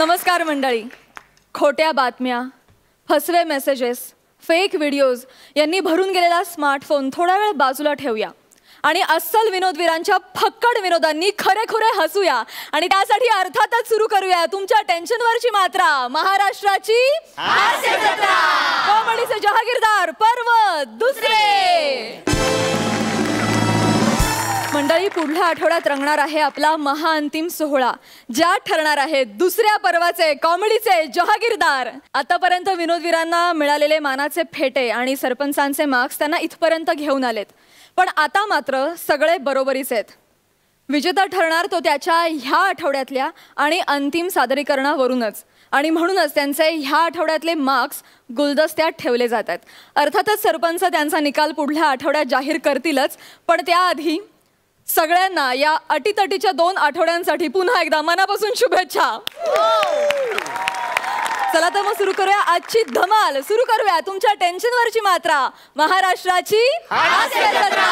नमस्कार मंडळी. खोट्या बातम्या, फसवे मेसेजेस, फेक व्हिडिओज यांनी भरून गेलेला स्मार्टफोन थोडा वेळ बाजूला ठेवूया आणि अस्सल विनोदवीरांच्या फक्कड विनोदांनी खरेखुरे हसूया. आणि त्यासाठी अर्थातच सुरू करूया तुमच्या टेन्शनवरची मात्रा, महाराष्ट्राची हास्य जत्रा. कॉमेडीचे जहागीरदार पर्व दुसरे. मंडळी, पुढल्या आठवड्यात रंगणार आहे आपला महाअंतिम सोहळा, ज्यात ठरणार आहे दुसऱ्या पर्वाचे कॉमेडीचे जहागीरदार. आतापर्यंत विनोदवीरांना मिळालेले मानाचे फेटे आणि सरपंचांचे मार्क्स त्यांना इथपर्यंत घेऊन आलेत. पण आता मात्र सगळे बरोबरीच आहेत. विजेता ठरणार तो त्याच्या ह्या आठवड्यातल्या आणि अंतिम सादरीकरणावरूनच. आणि म्हणूनच त्यांचे ह्या आठवड्यातले मार्क्स गुलदस्त्यात ठेवले जात आहेत. अर्थातच सरपंच त्यांचा निकाल पुढल्या आठवड्यात जाहीर करतीलच, पण त्याआधी सगळ्यांना या अटीतटीच्या 2 आठवड्यांसाठी पुन्हा एकदा मनापासून शुभेच्छा. चला तर मग सुरू करूया आजची धमाल. सुरू करूया तुमच्या टेन्शनवरची मात्रा, महाराष्ट्राची हास्य जत्रा.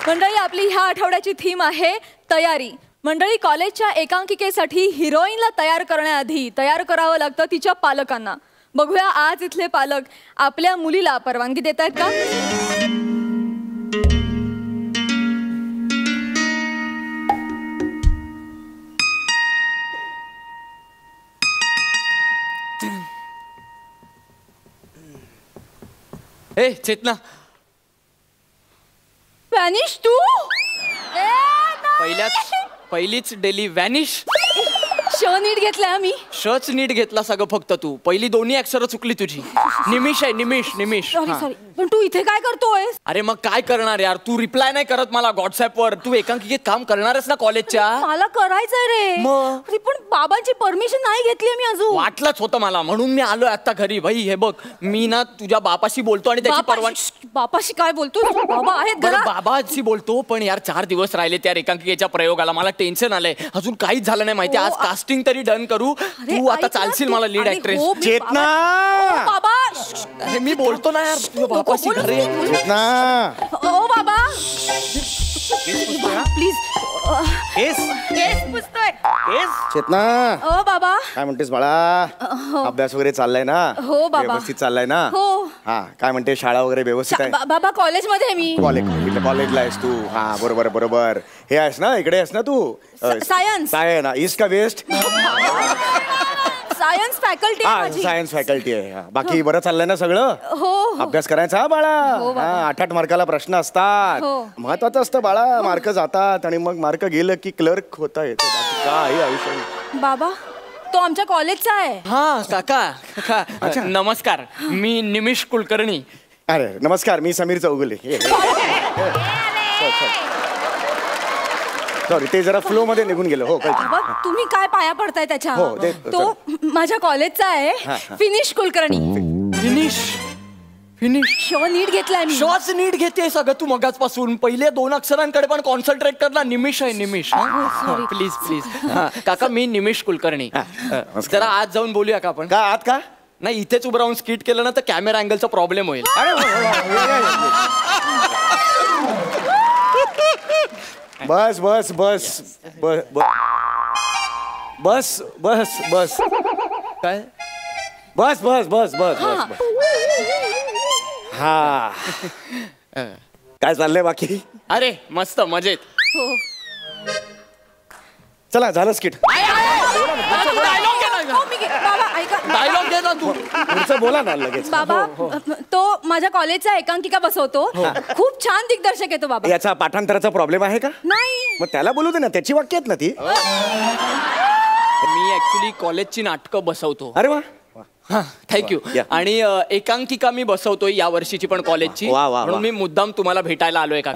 मंडळी, आपली ह्या आठवड्याची थीम आहे तयारी. मंडळी, कॉलेजच्या एकांकिकेसाठी हिरोईनला तयार करण्याआधी तयार करावं लागतं तिच्या पालकांना. बघूया आज इथले पालक आपल्या मुलीला परवानगी देत आहेत का. ए चेतना, व्हॅनिश तू पहिलीच डेली व्हॅनिश. श नीट घेतलाय आम्ही. शच नीट घेतला सगळं, फक्त तू पहिली दोन्ही अक्षर चुकली तुझी. निमिष आहे, निमिष. सॉरी. पण तू इथे काय करतोय. अरे मग काय करणार यार, तू रिप्लाय नाही करत मला व्हॉट्सअप वर. तू एकांकिकेत काम करणारच ना कॉलेजच्या. मला करायचंय रे. मग? अरे पण बाबांची परमिशन नाही घेतली मी अजून. वाटलंच होतं मला, म्हणून मी आलोय आता घरी. भाई हे बघ, मी ना तुझ्या बापाशी बोलतो आणि त्याची परवानगी. बापाशी काय बोलतो. बाबा आहेत घरात. बाबाशी बोलतो, पण यार 4 दिवस राहिले त्या एकांकिकेच्या प्रयोगाला. मला टेन्शन आलंय, अजून काहीच झालं नाही माहिती. आज कास्टिंग तरी डन करू. तू आता चालशील मला लीड ऍक्ट्रेस. चेतना, बाबा. अरे मी बोलतो ना यार तुझ्या बापाशी घरी. चेतना, ओ बाबा प्लीज. केस पुसतोय. चेतना, ओ बाबा. काय म्हणतेस बाळा. अभ्यास वगैरे चाललाय ना. हो बाबा. व्यवस्थित चाललाय ना. हो. हा, काय म्हणते, शाळा वगैरे व्यवस्थित आहे. बाबा कॉलेजमध्ये आहे मी. कॉलेजला आहेस तू. हा बरोबर. हे आहेस ना, इकडे आहेस ना तू. सायन्स ना, ईस्ट का वेस्ट. सायन्स फॅकल्टी आहे माझी. सायन्स फॅकल्टी आहे. बाकी बरं चाललंय ना सगळं. हो. अभ्यास करायचा हा बाळा. 8-8 मार्काला प्रश्न असतात. महत्वाचं असतं बाळा. मार्क जातात आणि मग मार्क गेलं की क्लर्क होता येतं. काय आयुष्य. बाबा तो आमच्या कॉलेजचा आहे. हा काका. नमस्कार, मी निमिष कुलकर्णी. अरे नमस्कार, मी समीर चौगुले. सॉरी, ते जरा फ्लो मध्ये निघून गेलं. हो बाबा तुम्ही काय पाया पडताय त्याच्या. हो, तो माझ्या कॉलेजचा आहे. फिनिश कुलकर्णी. फिनिश शो नीट घेतलाय मी. शॉच नीट घेते सगळं तू मगाचपासून. पहिले 2 अक्षरांकडे पण कॉन्सन्ट्रेट कर ना. निमिष आहे, निमिष. प्लीज. काका, मी निमिष कुलकर्णी. जरा आज जाऊन बोलूया का आपण. का आत का नाही, इथेच उभं राहून स्किट केलं ना तर कॅमेरा अँगलचा प्रॉब्लेम होईल. बस. काय बस. हा, काय चाललंय बाकी. अरे मस्त मजेत. हो. चला झालं स्किट. डायलॉग दे ना तू. पुढचं बोला ना लगेच. बाबा तो माझ्या कॉलेजचा एकांकिका बसवतो. खूप छान दिग्दर्शक आहे तो बाबा. याचा पाठांतराचा प्रॉब्लेम आहे का. नाही. मग त्याला बोलू दे ना, त्याची वाक्य आहेत ना ती. मी ऍक्च्युली कॉलेजची नाटकं बसवतो. अरे वा. थँक्यू. आणि एकांकिका मी बसवतोय या वर्षीची पण कॉलेजची. म्हणून मी मुद्दाम तुम्हाला भेटायला आलोय का.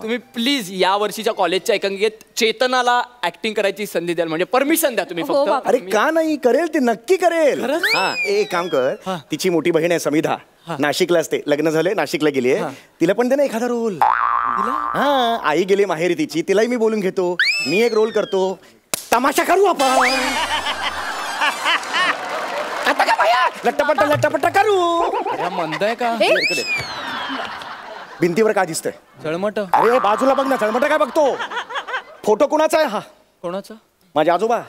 तुम्ही प्लीज या वर्षीच्या कॉलेजच्या एकांकिकेत चेतनाला ऍक्टिंग करायची संधी द्याल, म्हणजे परमिशन द्या तुम्ही फक्त. अरे का नाही, करेल ती, नक्की करेल. हा, एक काम कर, तिची मोठी बहीण आहे समिधा, नाशिकला असते. लग्न झाले, नाशिकला गेली आहे. तिला पण दे ना एखादा रोल. हा, आई गेली माहेरी तिची, तिलाही मी बोलून घेतो. मी एक रोल करतो. तमाशा करू आपण. लट्टापट्टा करू. मंद आहे का. भिंतीवर काय दिसतंय. चळमट. अरे बाजूला बघ ना, चळमट काय बघतो. फोटो कुणाचा आहे हा. कोणाचा? माझे आजोबा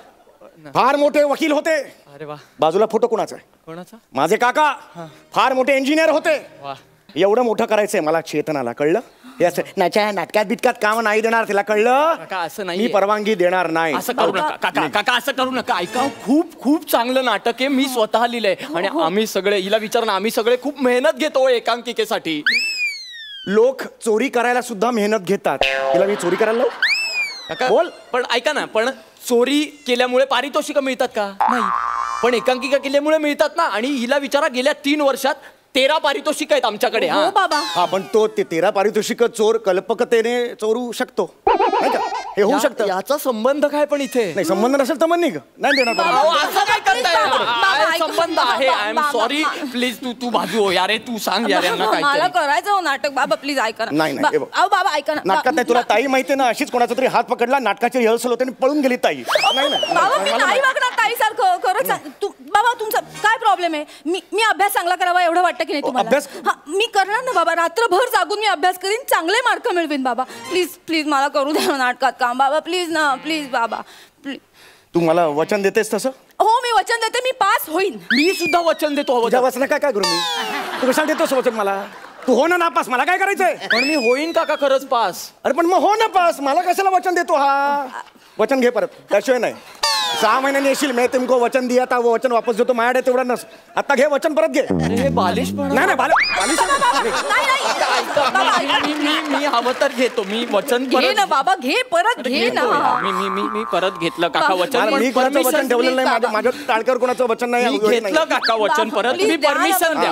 फार मोठे वकील होते. अरे वा. बाजूला फोटो कोणाचा आहे? कोणाचा? माझे काका फार मोठे इंजिनियर होते. वा. एवढं मोठं करायचंय मला चेतनाला, कळलं? हे असं नाटकात बिटकात काम नाही देणार तिला, कळलं? काका असं नाही, मी परवानगी देणार नाही. असं करू नका काका. काका असं करू नका. ऐका, खूप खूप चांगलं नाटक आहे, मी स्वतः लिहिलंय आणि आम्ही सगळे, हिला विचार ना, आम्ही सगळे खूप मेहनत घेतो एकांकिकेसाठी. लोक चोरी करायला सुद्धा मेहनत घेतात, तिला मी चोरी करायला लावू? काका बोल. पण ऐका ना, पण चोरी केल्यामुळे पारितोषिक मिळतात का? नाही. पण एकांकिका केल्यामुळे मिळतात ना. आणि हिला विचारा, गेल्या 3 वर्षात 13 पारितोषिक आहेत आमच्याकडे. हो बाबा. हा, पण तो ते 13 पारितोषिक चोर कल्पकतेने चोरू शकतो, नाही का? हे होऊ शकतं. याचा संबंध काय पण इथे? नाही, संबंध नसेल तर नाही देणार. असं काय करताय? बाबा, संबंध आहे. I am sorry. प्लीज तू बाजू हो यार, तू सांग यार यांना काय. मला करायचं हो नाटक बाबा, प्लीज ऐका ना. नाही, हे बघ. अहो बाबा ऐका ना. नाटकात नाही, तुला ताई माहितीये ना, अशीच कोणाचा तरी हात पकडला, नाटकाची रिहर्सल होते आणि पळून गेली ताई. नाही बाबा, मी नाही वागणार ताई सारखं. खरंच बाबा, तुमचा काय प्रॉब्लेम आहे? मी अभ्यास चांगला करावा एवढं वाटतं की नाही तुम्हाला? अभ्यास? हा, मी करणार ना बाबा, रात्रभर जागून मी अभ्यास करीन, चांगले मार्क मिळवीन बाबा. प्लीज प्लीज मला करू द्या नाटकात काम बाबा, प्लीज ना, प्लीज बाबा प्लीज. तू मला वचन देतेस तसं? हो, मी वचन देते, मी पास होईन. मी सुद्धा वचन देतो. तुझ्या वचन काय करू मी? तू कशाला देतोस वचन मला? तू हो ना नापास, मला काय करायचंय? पण मी होईन काका खरंच पास. अरे पण मग हो ना पास, मला कशाला वचन देतो हा? वचन घे परत, त्याशिवाय नाही. 6 महिन्यांनी येशील, मी तुमको वचन दिया था, वो वचन वापस देतो. माझ्याकडे तेवढा नस. आता घे वचन, परत घे. हे बालिश पण नाही नाही, मी हवं तर घेतो. मी वचन घे ना बाबा, घे परत, घे ना. मी परत घेतलं काका वचन. मी कोणाचं वचन ठेवलेलं नाही, माझ्या टाळकर कोणाचं वचन नाही. घेतलं काका वचन परत. तुम्ही परमिशन द्या.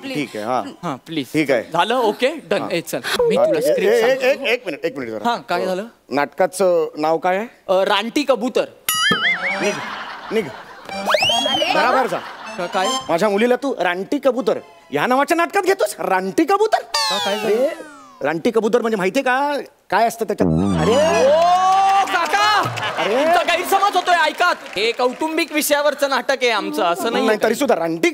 ठीक आहे. हा प्लीज. ठीक आहे. झालं? Okay done. चल मी तुला स्क्रिप्ट. एक मिनिट. हा, काय झालं? नाटकाचं नाव काय आहे? रानटी कबूतर. निघ बराबर जा. काय? माझ्या मुलीला तू रानटी कबूतर या नावाच्या नाटकात घेतोस? रानटी कबूतर? काय? रानटी कबूतर म्हणजे माहितीये का काय असतं त्याच्यात? अरे काका, तुमचा गैरसमज होतोय. ऐका, हे कौटुंबिक विषयावरचं नाटक आहे आमचं, असं नाही. तरी सुद्धा रानटी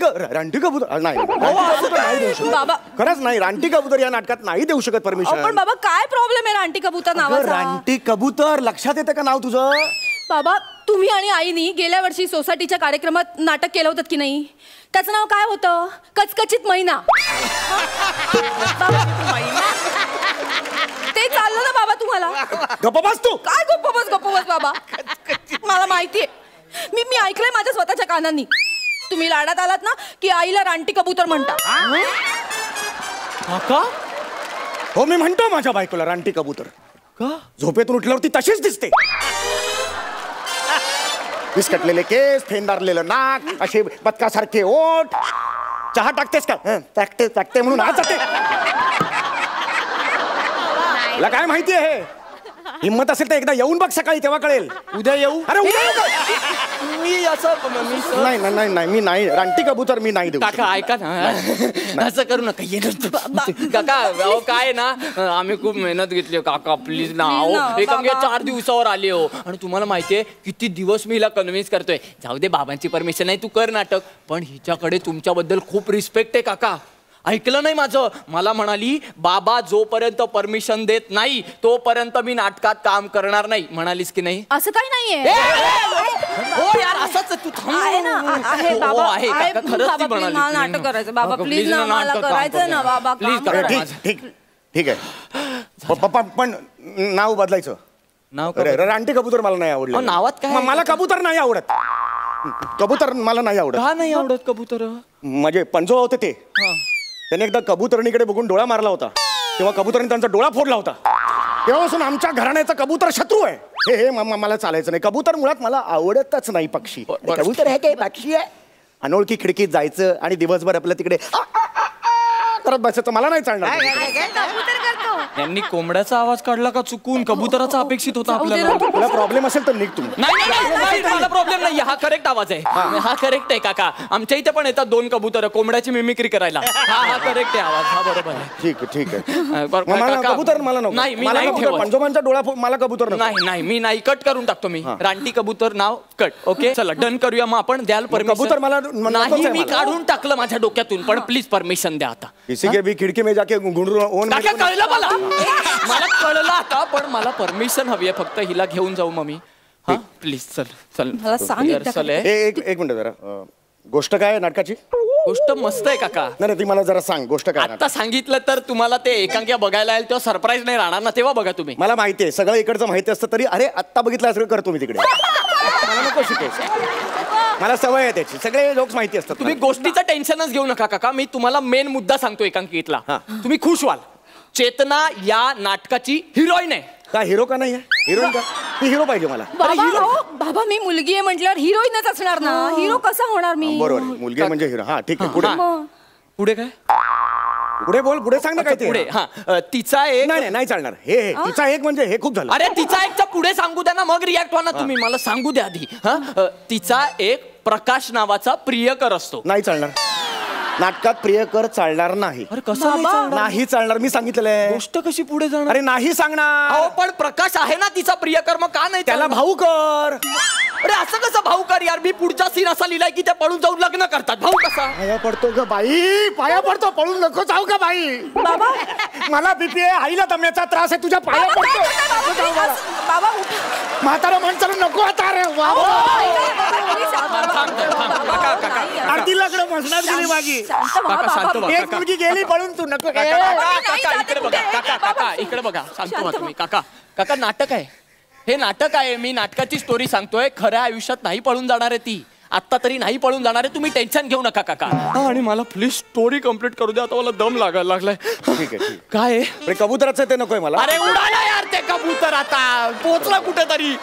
कबूतर नाही देऊ शकत बाबा. खरंच नाही, रानटी कबूतर या नाटकात नाही देऊ शकत परमिशन. पण बाबा, काय प्रॉब्लेम आहे रानटी कबूतर नावाचा? रानटी कबूतर लक्षात येतं का नाव तुझं? बाबा, तुम्ही आणि आईनी गेल्या वर्षी सोसायटीच्या कार्यक्रमात नाटक केलं होतं की नाही? त्याचं नाव काय होतं? कचकचित मैना. ते चाललं ना बाबा तुम्हाला? गप्प बस तू. काय गप्प बस बाबा? मला माहितीये, मी ऐकलंय माझ्या स्वतःच्या कानांनी. तुम्ही लाडात आलात ना की आईला रानटी कबूतर म्हणता. काका? हो, मी म्हणतो माझ्या बायकोला रानटी कबूतर. का? झोपेतून उठल्यावरती तशीच दिसते. विस्कटलेले केस, फेंदारलेलं नाक, असे बदकासारखे ओठ. चहा टाकतेस का? टाकते म्हणून आज जाते. तुला काय माहिती आहे? हिम्मत असेल तर एकदा येऊन बघ सकाळी, तेव्हा कळेल. उद्या येऊ? अरे उद्या येऊ. मी असं नाही, मी नाही रानटी कबूतर मी नाही देऊ. काका ऐका ना, असं करू नका. काका अहो, काय ना, आम्ही खूप मेहनत घेतली काका, प्लीज ना. अहो, एकांकिका 4 दिवसावर आली हो. आणि तुम्हाला माहितीये किती दिवस मी हिला कन्व्हिन्स करतोय, जाऊ दे बाबांची परमिशन नाही, तू कर नाटक. पण हिच्याकडे तुमच्याबद्दल खूप रिस्पेक्ट आहे काका. ऐकलं नाही माझं? मला म्हणाली, बाबा जोपर्यंत परमिशन देत नाही तोपर्यंत मी नाटकात काम करणार नाही. म्हणालीस की नाही? असं काही नाहीये. हो यार, असंच तू आहे ना, आहे बाबा, आहे काका, खरंच ती म्हणाली. मला नाटक करायचं बाबा, प्लीज ना, मला करायचं ना बाबा. प्लीज. ठीक आहे. पप्पा, पण नाव बदलायचं. नाव रानटी कबूतर मला नाही आवडलं. नावात काय? मला कबूतर नाही आवडत. कबूतर मला नाही आवडत. का नाही आवडत कबूतर? म्हणजे पंजोबा होते ते, त्याने एकदा कबुतरणीकडे बघून डोळा मारला होता, तेव्हा कबुतरणी त्यांचा डोळा फोडला होता. तेव्हापासून आमच्या घराण्याचा कबूतर शत्रू आहे. हे मला चालायचं नाही. कबूतर मुळात मला आवडतच नाही. पक्षी कबूतर हे काय पक्षी आहे? अनोळखी खिडकीत जायचं आणि दिवसभर आपल्या तिकडे करत बसायचं, मला नाही चालणार. यांनी कोंबड्याचा आवाज काढला का चुकून? कबुतराचा अपेक्षित होता आपल्याला. तुला प्रॉब्लेम असेल तर निघ तुम्ही. नाही, मला प्रॉब्लेम नाही. हा करेक्ट आवाज आहे. हा करेक्ट आहे काका. आमच्या इथे पण येतात 2 कबूतर कोंबड्याची मिमिक्री करायला. हा करेक्ट आहे आवाज. हा बरोबर आहे. ठीक आहे. कबूतर मला नको. नाही, मी नाही ठेवत. पंजोबांचा डोळा मला कबूतर नाही, मी नाही. कट करून टाकतो मी. रानटी कबूतर नाव कट. ओके चला डन करूया मग आपण. द्याल परमिशन? कबूतर मला नाही, मी काढून टाकलं माझ्या डोक्यातून. पण प्लीज परमिशन द्या आता. किसी के भी खिडकी में जाके गुंडून कळलं मला कळलं आता. पण मला परमिशन हवी आहे फक्त. हिला घेऊन जाऊ मग मी. प्लीज चल चल मला सांग एकदा रिहर्सल काय. आहे. एक मिनिट जरा गोष्ट काय आहे नाटकाची? गोष्ट मस्त आहे काका. नाही ती मला जरा सांग गोष्ट काय आहे आता सांगितलं तर तुम्हाला ते एकांकिका बघायला येईल तेव्हा सरप्राईज नाही राहणार ना, तेव्हा बघा तुम्ही. मला माहिती आहे सगळं इकडचं माहिती असतं तरी अरे आत्ता बघितलं असं करतो मी तिकडे. मला नको शिकायचं, मला सवय आहे त्याची, सगळे लोक माहिती असतात. तुम्ही गोष्टीचं टेन्शनच घेऊ नका काका. मी तुम्हाला मेन मुद्दा सांगतो एकांकिकेतला. तुम्ही खुश व्हाल. चेतना या नाटकाची हिरोईन आहे. का हिरो का नाही? हिरोईन का? ती हिरो पाहिजे मला. बाबा मी मुलगी आहे म्हटल्यावर हिरोईनच असणार ना, हिरो कसा होणार मी? बरोबर मुलगी म्हणजे हिरो. हा ठीक आहे पुढे पुढे काय? पुढे बोल, पुढे सांग ना काय ते. पुढे तिचा एक. नाही नाही चालणार. हे तिचा एक म्हणजे हे खूप झालं. अरे तिचा एकच्या पुढे सांगू द्या ना, मग रिॲक्ट व्हा ना तुम्ही. मला सांगू द्या आधी. तिचा एक प्रकाश नावाचा प्रियकर असतो. नाही चालणार नाटकात प्रियकर चालणार नाही. अरे कसं नाही चालणार, मी सांगितलेलं आहे. गोष्ट कशी पुढे जाणार? अरे नाही सांगणार. अहो पण प्रकाश आहे ना तिचा प्रियकर, मग का नाही? त्याला भाऊ कर. अरे असं कसं भाऊ कर यार? मी पुढचा सीन असा लिहिलाय की त्या पळून जाऊन लग्न करतात. भाऊ कसा? पाया पडतो ग बाई, पाया पडतो. पळून नको जाऊ का बाई. बाबा मला बीपी आहे, आईला दम्याचा त्रास आहे, तुझ्या पाया पडतो. बाबा म्हातारा माणसाला नको आता. रे अर्धी लग्न मसनात गेली माझी. एक मुलगी गेली पळून, तू नको. इकडे बघा काका, काका इकडे बघा. सांगतो तुम्ही काका. काका नाटक आहे हे, नाटक आहे. मी नाटकाची स्टोरी सांगतोय. खऱ्या आयुष्यात नाही पळून जाणार आहे ती. आता तरी नाही पळून जाणार आहे. तुम्ही टेन्शन घेऊ नका काका. आणि मला प्लीज स्टोरी कम्प्लीट करू द्या. आता मला दम लागायला लागलाय. ठीक आहे. काय आहे? कबुतराचं ते नकोय मला. अरे उडाला यार ते कबूतर. आता पोचला कुठेतरी.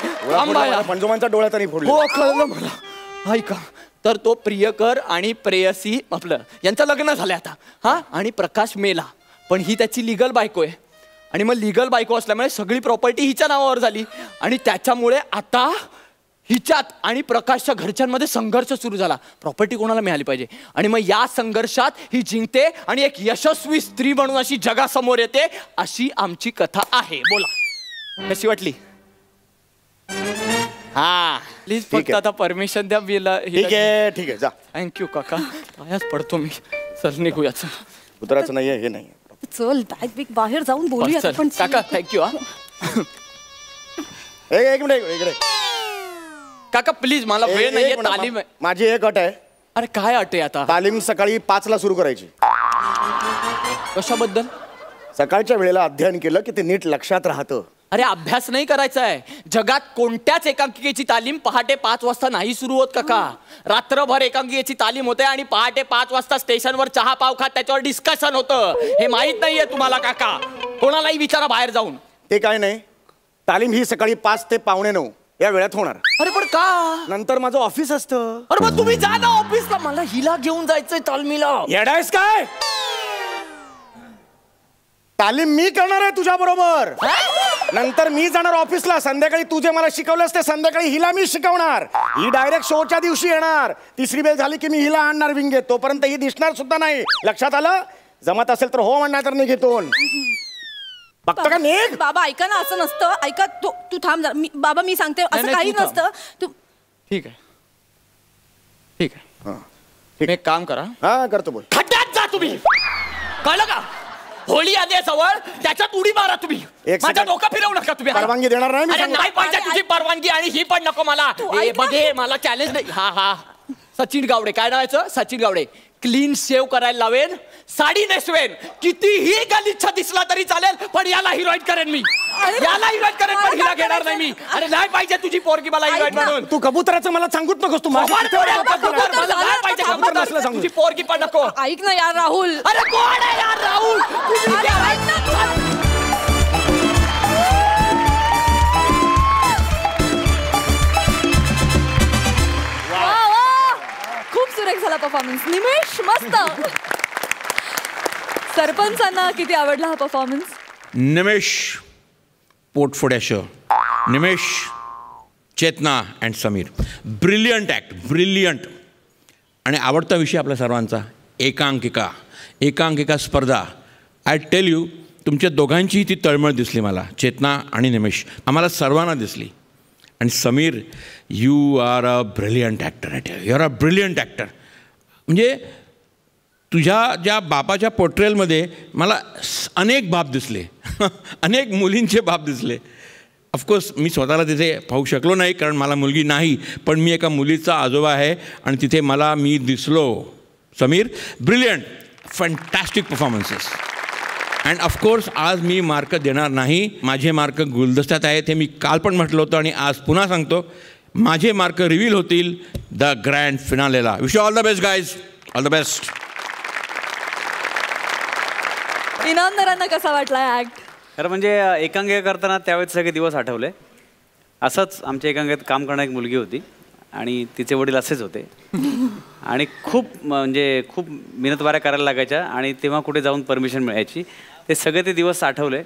पंजोमांचा डोळा तरी फोडला. हो कळलं मला. ऐका तर तो प्रियकर आणि प्रेयसी आपलं यांचं लग्न झालंय आता. हा आणि प्रकाश मेला, पण ही त्याची लिगल बायको आहे. आणि मग लिगल बायको असल्यामुळे सगळी प्रॉपर्टी हिच्या नावावर झाली. आणि त्याच्यामुळे आता हिच्यात आणि प्रकाशच्या घरच्यांमध्ये संघर्ष सुरू झाला. प्रॉपर्टी कोणाला मिळाली पाहिजे. आणि मग या संघर्षात ही जिंकते आणि एक यशस्वी स्त्री म्हणून अशी जगासमोर येते. अशी आमची कथा आहे. बोला कशी वाटली? हा प्लीज फक्त आता परमिशन द्या. ठीक आहे जा. थँक्यू काका. पायाच पडतो मी. चल निघूया. चल उतराचं नाहीये हे नाही. चल बॅग बाहेर जाऊन बोलूया आपण. काका थँक्यू. एक मिनिट इकडे. काका प्लीज मला वेळ नाहीये. तालीम आहे माझी एक अट आहे. अरे काय अट आहे आता? तालीम सकाळी 5ला सुरू करायची. कशाबद्दल? सकाळच्या वेळेला अध्ययन केलं की ते नीट लक्षात राहतं. अरे अभ्यास नाही करायचा आहे. जगात कोणत्याच एकांकिकेची तालीम पहाटे 5 वाजता नाही सुरू होत काका. रात्रभर एकांकिकेची तालीम होते आणि पहाटे 5 वाजता स्टेशनवर चहा पाव खात त्याच्यावर डिस्कशन होतं. हे माहित नाहीये तुम्हाला काका? कोणालाही विचारा बाहेर जाऊन. ते काय नाही, तालीम ही सकाळी 5 ते 8:45 या वेळात होणार. अरे पण का? नंतर माझं ऑफिस असतं. अरे मग तुम्ही जा ना ऑफिसला. मला हिला घेऊन जायचंय तालमीला. येडायस काय? तालीम मी करणार आहे तुझ्या बरोबर. नंतर मी जाणार ऑफिसला. संध्याकाळी तू जे मला शिकवलंस ते संध्याकाळी हिला मी शिकवणार. ही डायरेक्ट शोच्या दिवशी येणार. 3री बेल झाली की मी हिला आणणार विंगेत. तोपर्यंत ही दिसणार सुद्धा नाही. लक्षात आलं? जमत असेल तर हो म्हणणार, तर निघेतून बघतो का निघ. बाबा ऐका ना, असं नसतं. ऐका तू थांब जरा. बाबा मी सांगते असं काही नसतं. तू ठीक आहे ठीक आहे. एक काम करा. हा करतो. बोल. खड्ड्यात जा तुम्ही. कळलं का? होळी आली आहे जवळ, त्याच्यात उडी मारा तुम्ही. माझ्या डोकं फिरवू नका तुम्ही. परवानगी देणार नाही. अरे नाही पाहिजे तुझी परवानगी आणि ही पण नको मला. बघे मला चॅलेंज नाही. हा सचिन गावडे. काय नावायचं? सचिन गावडे. क्लीन शेव करायला लावेन, साडी नेसवेन, कितीही गलिच्छ दिसला तरी चालेल, पण याला हिरोईन करेन मी. याला हिरोईन करेन, पण हिला घेणार नाही मी. अरे नाही पाहिजे तुझी पोरगी मला हिरोईन म्हणून. तू कबुतराचं मला सांगूच नकोस. तू तुझी पोरगी पण नको. ऐक ना यार राहुल. अरे कोण आहे यार राहुल? खूप सुरेख झाला परफॉर्मन्स. निमेश मस्त. सरपंचांना किती आवडला हा परफॉर्मन्स? निमेश पोटफोड्याशं, Nimesh, Chetna and Sameer. Brilliant act, brilliant. आणि आवडता विषय आपल्या सर्वांचा एकांकिका. एकांकिका स्पर्धा. आय टेल यू, तुमच्या दोघांचीही ती तळमळ दिसली मला. चेतना आणि निमेश आम्हाला सर्वांना दिसली. आणि Sameer, you are a brilliant actor. You are a brilliant actor. म्हणजे तुझ्या ज्या बापाच्या पोर्ट्रेलमध्ये मला अनेक बाप दिसले. अनेक मुलींचे बाप दिसले. ऑफकोर्स मी स्वतःला तिथे पाहू शकलो नाही कारण मला मुलगी नाही, पण मी एका मुलीचा आजोबा आहे आणि तिथे मी दिसलो. Sameer, brilliant, fantastic performances. And of course आज मी मार्क देणार नाही. माझे मार्क गुलदस्त्यात आहेत, हे मी काल पण म्हटलं होतं आणि आज पुन्हा सांगतो. माझे मार्क रिव्हील होतील द ग्रँड फिनालेला. Wish you all the best guys, all the best. इनामदारांना कसा वाटला ऍक्ट? खरं म्हणजे एकांकिका करताना त्यावेळेस सगळे दिवस आठवले. असंच आमच्या एकांकिकेत काम करणारी एक मुलगी होती आणि तिचे वडील असेच होते आणि खूप मेहनतवाऱ्या करायला लागायच्या आणि तेव्हा कुठे जाऊन परमिशन मिळायची. ते सगळे ते दिवस आठवले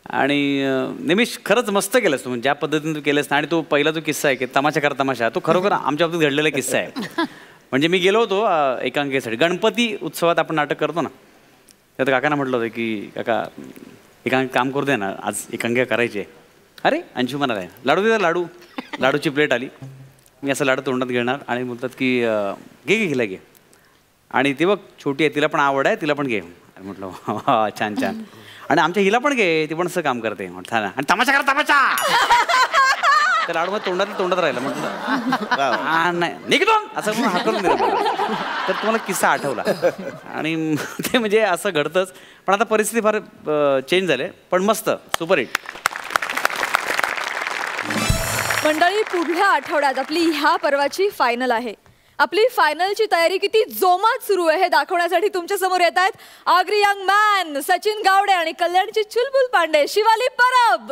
आणि निमिष खरंच मस्त केलंस तू, ज्या पद्धतीने तू केलंस ना. आणि तो पहिला जो किस्सा आहे की तमाशा करा तमाशा, तो खरोखर आमच्या बाबतीत घडलेला किस्सा आहे. म्हणजे मी गेलो होतो एकांकिकेसाठी. गणपती उत्सवात आपण नाटक करतो ना, त्यात काकांना म्हटलं होतं की काका एकांकिका काम करू दे ना, आज एकांकिका करायची आहे. अरे अंशू म्हणाला आहे लाडू दे, लाडूची प्लेट आली. मी असं लाडू तोंडात घेणार आणि बोलतात की घे हिला घे. आणि ती बघ छोटी आहे, तिला पण आवड आहे, तिला पण घे. म्हटलं छान छान. आणि आमच्या हिला पण घे, ती पण असं काम करते. म्हटलं आणि तमाशा करा तमाशा. तर लाडू मग तोंडात राहिलं. म्हटलं नाही निघतो असं म्हणून हाकलून दिलं. तर तुम्हाला किस्सा आठवला आणि ते म्हणजे असं घडतंच. पण आता परिस्थिती फार चेंज झाली, पण मस्त सुपरहिट. मंडळी, पुढल्या आठवड्यात आपली ह्या पर्वाची फायनल आहे. आपली फायनलची तयारी किती जोमात सुरू आहे हे दाखवण्यासाठी तुमच्या समोर येत आहेत आगरी यंग मॅन सचिन गावडे आणि कल्याणची चुलबुल पांडे शिवाली परब.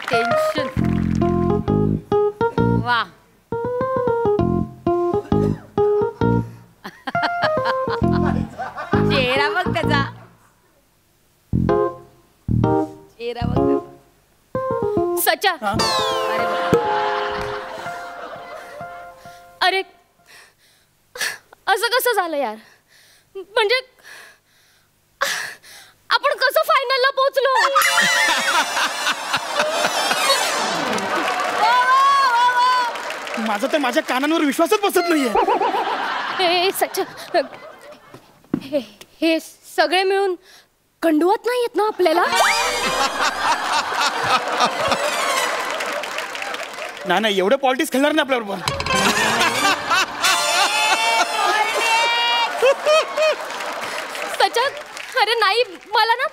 टेन्शन वा. चेहरा बघ त्याचा, चेहरा बघ त्याचा. सचा, अरे असं कसं झालं यार? म्हणजे आपण कसं फायनलला पोहोचलो? माझा तर माझ्या कानांवर विश्वासच बसत नाहीये. सच्चा, हे सगळे मिळून खंडवत नाही येत ना आपल्याला? नाही एवढं पॉलिटिक्स खेळणार नाही आपल्याबरोबर. सच्चा, अरे नाही, मला ना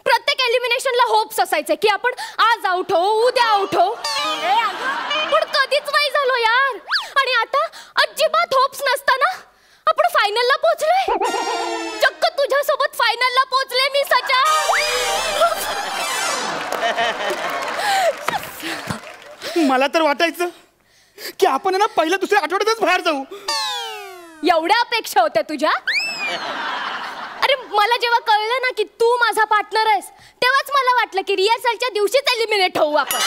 प्रत्येक एलिमिनेशनला होप्स असायचे की आपण आज आउट हो, उद्या आउट हो, पण कधीच नाही झालो यार. आणि आता अजिबात होप्स नसताना आपण फायनलला पोहोचलोय. चक्क तुझ्यासोबत फायनलला पोहोचले मी सचा. मला तर वाटायचं की आपण ना पहिल्या दुसऱ्या आठवड्यातच बाहेर जाऊ. एवढ्या अपेक्षा होत्या तुझ्या? अरे मला जेव्हा कळलं ना की तू माझा पार्टनर आहेस, तेव्हाच मला वाटलं की रिहर्सलच्या दिवशीच एलिमिनेट होऊ आपण.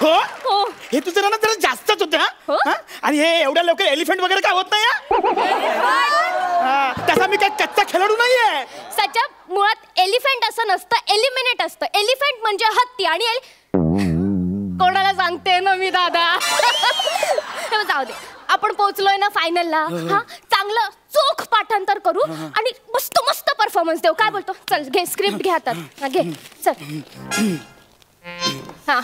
हो, हे तुझं ना जरा जास्तच होतं. आणि हे एवढ्या लवकर एलिफंट वगैरे काय होत नाही. तसा मी काय कच्चा खेळाडू नाहीये. सच्चा, मुळात एलिफंट असं नसतं, एलिमिनेट असतं. एलिफंट म्हणजे हत्ती आणि कोणाला सांगते ना मी दादा. जाऊ दे, आपण पोहोचलोय ना फायनलला. हा, चांगलं चोख पाठांतर करू आणि मस्त मस्त परफॉर्मन्स देऊ. काय बोलतो? चल घे स्क्रिप्ट, घे हातात, घे चल. हा,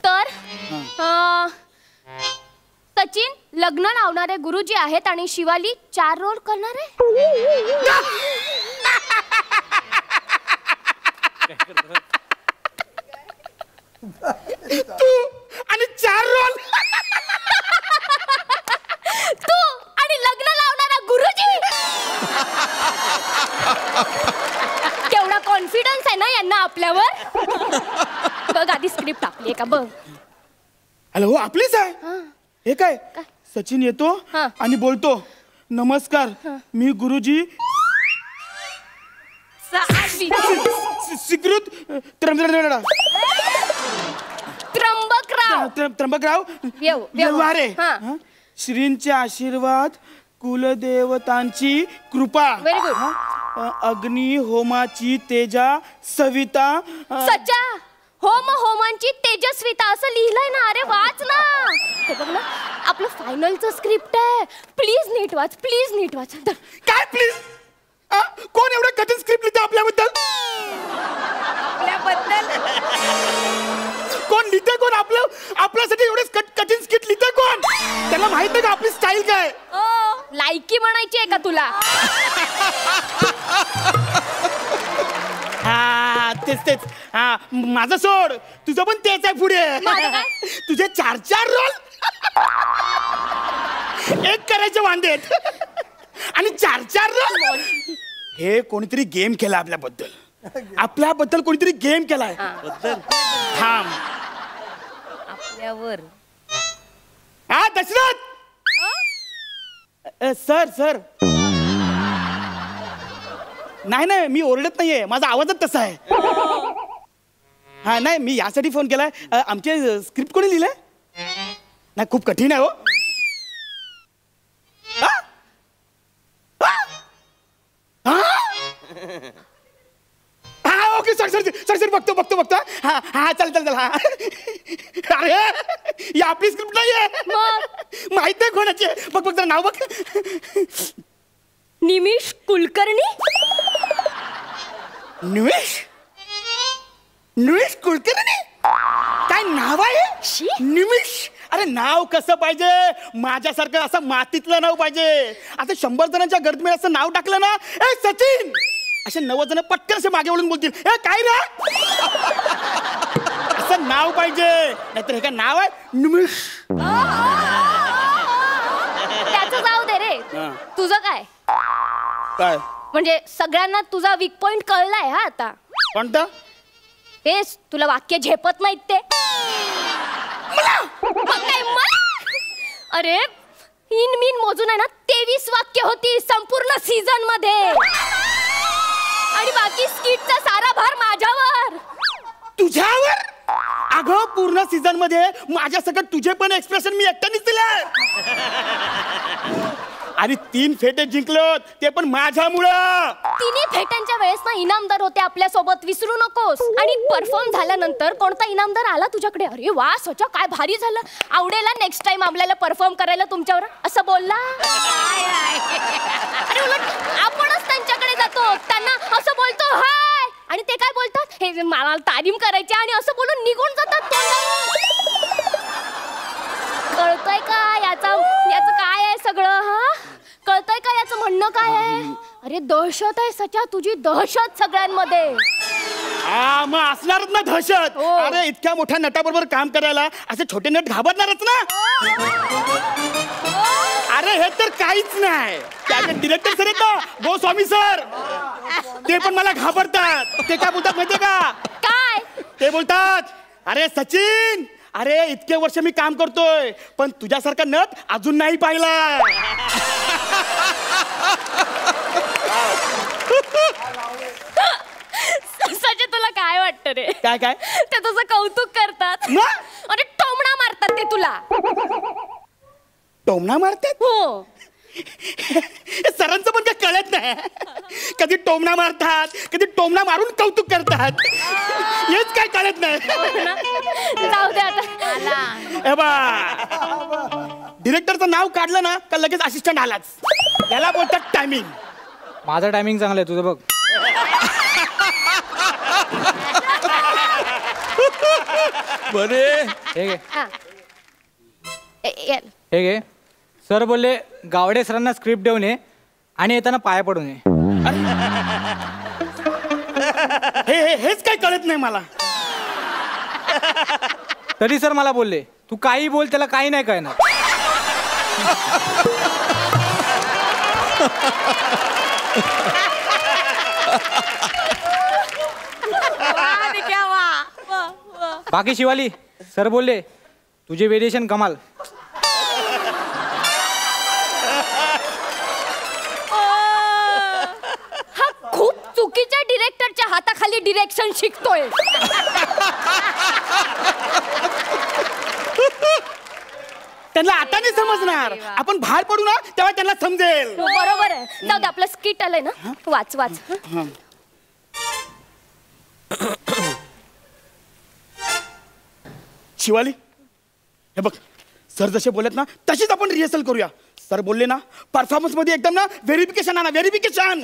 तर सचिन लग्न लावणारे गुरुजी आहेत आणि शिवाली 4 रोल करणार आहे. तू आणि 4 रोल. तू आणि लग्न लावणारा गुरुजी. केवढा कॉन्फिडन्स आहे ना यांना आपल्यावर. बघ आधी स्क्रिप्ट आपली आहे का बघ. हॅलो, आपलीच आहे. हे काय? सचिन येतो आणि बोलतो, नमस्कार मी गुरुजी स्वीकृत त्र्यंबकराव व्यवहारे. श्रींचे आशीर्वाद, कुलदेवतांची कृपा, व्हेरी गुड. अग्नी होमाची तेजा सविता. सच्चा, होमांची तेजस्विता असं लिहिलंय ना. अरे वाच ना. हे बघ ना, आपलं फायनलचं स्क्रिप्ट आहे. प्लीज नीट वाच, प्लीज नीट वाच. काय प्लीज? कोण एवढं कठीण स्क्रिप्ट लिहितं आपल्याबद्दल? कोण लिहितं? कोण आपल्यासाठी एवढेच कठीण स्क्रिप्ट लिहितं? कोण? त्यांना माहित नाही का आपली स्टाईल काय? लायकी म्हणायची आहे का तुला? हा तेच. हा माझं सोड, तुझं पण तेच आहे पुढे. तुझे 4 रोल एक करायचे वांदेत आणि 4 रोल. हे कोणीतरी गेम केला आपल्याबद्दल कोणीतरी गेम केलाय. थांब आपल्यावर. हा दशरथ सर नाही मी ओरडत नाहीये, माझा आवाजच तसा आहे. हा नाही मी यासाठी फोन केलाय, आमचे स्क्रिप्ट कोणी लिहिलंय? नाही खूप कठीण आहे हो. हा ओके सर बघतो. हा चल हा. अरे ही आपली स्क्रिप्ट नाहीये, माहित नाही कोणाची. बघ जरा नाव बघ. निमिष कुलकर्णी. निमिष कुलकर्णी काय नाव आहे? निमिष. अरे नाव कसं पाहिजे? माझ्यासारखं असं मातीतलं नाव पाहिजे. आता 100 जणांच्या गर्दीत असं नाव टाकलं ना, ए सचिन, असे 90 जण पटकन असे मागे वळून बोलतील, ए काय रे? असं नाव पाहिजे. नाहीतर हे काय नाव आहे? निमिष. त्याचं जाऊ दे रे. तुझं काय म्हणजे सगळ्यांना तुझा वीक पॉइंट कळलाय. हा आता कोणता? तेच तुला वाक्य झेपत नाहीत ते. अरे इन मोजून आहे ना 23 वाक्य होती संपूर्ण सीझन मध्ये, आणि बाकी स्किटचा सारा भार माझ्यावर. तुझ्यावर? अगं पूर्ण सीझन मध्ये माझ्या सगळं तुझे पण एक्सप्रेशन मी एकट्यानेच दिले. आणि 3 फेटे जिंकलो ते पण माझ्यामुळं. 3 फेट्यांच्या वेळेस ना इनामदार होते आपल्या सोबत, विसरू नकोस. आणि परफॉर्म झाल्यानंतर कोणता इनामदार आला तुझ्याकडे, अरे वा सचा काय भारी झालं, आवडेल नेक्स्ट टाइम आपल्याला परफॉर्म करायला तुमच्यावर, असं बोलला. अरे उलट आपणच त्यांच्याकडे जातो, त्यांना असं बोलतो हाय, आणि ते काय बोलतात, हे मला तारीम करायची, आणि असं बोलून निघून जातात. कळतंय का याचं काय आहे सगळं? हा कळतंय का याचं म्हणणं काय आहे? अरे दहशत आहे सचा, तुझी दहशत सगळ्यांमध्ये. हा मग असणारच ना दहशत. अरे इतक्या मोठ्या नटाबरोबर काम करायला असे छोटे नट घाबरणारच ना. अरे हे तर काहीच नाही. त्याचे डिरेक्टर सर आहेत ना, गोस्वामी सर, ते पण मला घाबरतात. ते काय बोलतात माहितीये का? काय ते बोलतात, अरे सचिन, अरे इतके वर्ष मी काम करतोय पण तुझ्यासारखा नट अजून नाही पाहिला. सचे तुला काय वाटतं रे? काय ते तुझं कौतुक करतात अरे टोमणा मारतात ते तुला. टोमणा मारतात? हो. सरांचं पण काय कळत नाही. कधी टोमणा मारतात, कधी टोमणा मारून कौतुक करतात. हेच काय कळत नाही. जाऊ दे आता. डिरेक्टरचं नाव काढलं ना का लगेच असिस्टंट आलाच. याला बोलतात टायमिंग. माझं टायमिंग चांगलं आहे, तुझं बघ. बरे हे घे. सर बोलले गावडे सरांना स्क्रिप्ट देऊन ये आणि येताना पाया पडून ये. हेच काय कळत नाही मला. तरी सर मला बोलले तू काही बोल, त्याला काही नाही कळणार. बाकी शिवाली सर बोलले तुझे वेरिएशन कमाल. हा खूप चुकीच्या डिरेक्टरच्या हाताखाली डिरेक्शन शिकतोय. त्यांना आता नाही समजणार. आपण बाहेर पडू ना तेव्हा त्यांना समजेल. बरोबर आहे. जाऊ दे, आपलं स्किट आलंय ना, वाच. शिवाली हे बघ, सर जसे बोलत ना तशीच आपण रिहर्सल करूया. सर बोलले ना परफॉर्मन्स मध्ये एकदम ना व्हेरिफिकेशन आणा. व्हेरिफिकेशन